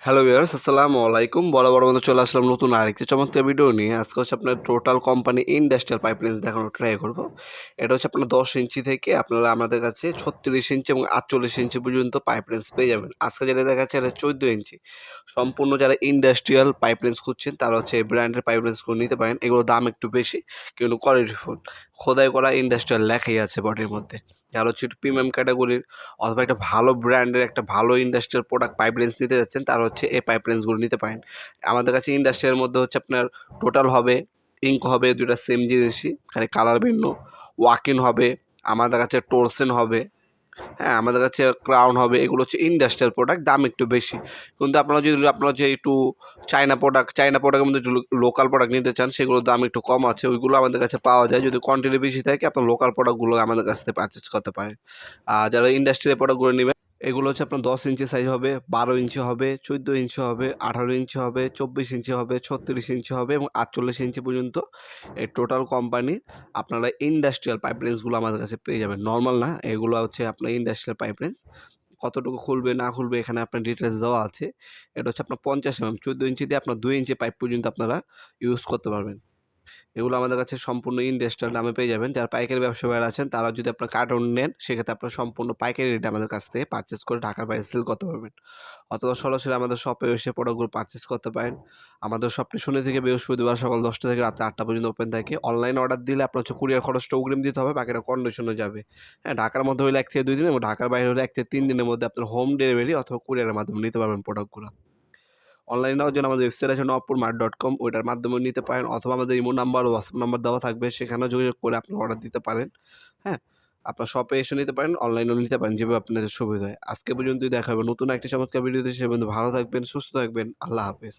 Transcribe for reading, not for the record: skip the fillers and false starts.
Hello viewers, আসসালামু আলাইকুম। বরাবর মতো চলে আসলাম নতুন আরেকটি চমৎকার ভিডিও নিয়ে। আজকে হচ্ছে আপনার টোটাল কোম্পানি ইন্ডাস্ট্রিয়াল পাইপলাইন্স দেখানোর ট্রাই করব। এটা হচ্ছে আপনার 10 ইঞ্চি থেকে আপনারা আমাদের কাছে 36 ইঞ্চি এবং 48 ইঞ্চি পর্যন্ত পাইপলাইন্স পেয়ে যাবেন। আজকে যেটা দেখাচ্ছে এটা 14 ইঞ্চি। সম্পূর্ণ যারা ইন্ডাস্ট্রিয়াল পাইপলাইন্স খুঁজছেন তারা হচ্ছে এই ব্র্যান্ডের পাইপলাইন্সগুলো নিতে পারেন। এগুলোর দাম একটু বেশি কিন্তু কোয়ালিটিফুল। খোদাই করা ইন্ডাস্ট্রিয়াল লেখাই আছে বডির মধ্যে। যারা হচ্ছে একটু প্রিমিয়াম ক্যাটাগরির অথবা একটা ভালো ব্র্যান্ডের একটা ভালো ইন্ডাস্ট্রিয়াল প্রোডাক্ট পাইপলাইন্স নিতে যাচ্ছেন তারা হচ্ছে এই পাইপলাইন্সগুলো নিতে পারেন। আমাদের কাছে ইন্ডাস্ট্রিয়াল মধ্যে হচ্ছে আপনার টোটাল হবে, ইঙ্ক হবে, দুইটা সেম জিনিসই, খালি কালার ভিন্ন। ওয়াকিন হবে, আমাদের কাছে টোরসেন হবে, হ্যাঁ আমাদের কাছে ক্রাউন হবে। এগুলো হচ্ছে ইন্ডাস্ট্রিয়াল প্রোডাক্ট, দাম একটু বেশি। কিন্তু আপনারা যে একটু চায়না প্রোডাক্টের মধ্যে লোকাল প্রোডাক্ট নিতে চান সেগুলোর দাম একটু কম আছে, ওইগুলো আমাদের কাছে পাওয়া যায়। যদি কোয়ান্টিটি বেশি থাকে আপনার লোকাল প্রোডাক্টগুলো আমাদের কাছ থেকে পারচেস করতে পারেন। আর যারা ইন্ডাস্ট্রিয়াল প্রোডাক্টগুলো নেবেন এগুলো হচ্ছে আপনার 10 ইঞ্চি সাইজ হবে, 12 ইঞ্চি হবে, 14 ইঞ্চি হবে, 18 ইঞ্চি হবে, 24 ইঞ্চি হবে, 36 ইঞ্চি হবে এবং 48 ইঞ্চি পর্যন্ত এই টোটাল কোম্পানি আপনারা ইন্ডাস্ট্রিয়াল পাইপলাইন্সগুলো আমাদের কাছে পেয়ে যাবেন। নর্মাল না, এগুলো হচ্ছে আপনার ইন্ডাস্ট্রিয়াল পাইপলাইন্স। কতটুকু খুলবে না খুলবে এখানে আপনার ডিটেলস দেওয়া আছে। এটা হচ্ছে আপনার 50 14 ইঞ্চি দিয়ে আপনার 2 ইঞ্চি পাইপ পর্যন্ত আপনারা ইউজ করতে পারবেন। এগুলো আমাদের কাছে সম্পূর্ণ ইন্ডাস্ট্রিয়াল দামে পেয়ে যাবেন। যারা পাইকারি ব্যবসায়ীরা আছেন তারা যদি আপনার কার্টন নেন সেক্ষেত্রে আপনারা সম্পূর্ণ পাইকারি রেটে আমাদের কাছ থেকে পারচেস করে ঢাকার বাইরে সেল করতে পারবেন। অথবা সরাসরি আমাদের শপে এসে প্রোডাক্টগুলো পারচেস করতে পারেন। আমাদের শপটি শনি থেকে বৃহস্পতিবার সকাল 10টা থেকে রাত 8টা পর্যন্ত ওপেন থাকে। অনলাইন অর্ডার দিলে আপনার হচ্ছে কুরিয়ার খরচটা অগ্রিম দিতে হবে, বাকিটা কন্ডিশনে যাবে। হ্যাঁ, ঢাকার মধ্যে হলে 1 থেকে 2 দিন এবং ঢাকার বাইরে হলে 1 থেকে 3 দিনের মধ্যে আপনার হোম ডেলিভারি অথবা কুরিয়ারের মাধ্যমে নিতে পারবেন প্রোডাক্টগুলো। অনলাইনে নেওয়ার জন্য আমাদের ওয়েবসাইট আছে nopurmart.com, ওইটার মাধ্যমেও নিতে পারেন অথবা আমাদের ইমো নাম্বার ও হোয়াটসঅ্যাপ নাম্বার দেওয়া থাকবে, সেখানেও যোগাযোগ করে আপনি অর্ডার দিতে পারেন। হ্যাঁ? আপনার শপে এসে নিতে পারেন, অনলাইনেও নিতে পারেন, যেভাবে আপনাদের সুবিধা হয়। আজকে পর্যন্তই দেখা হবে নতুন একটি চমৎকার ভিডিওতে। সে পর্যন্ত ভালো থাকবেন, সুস্থ থাকবেন। আল্লাহ হাফেজ।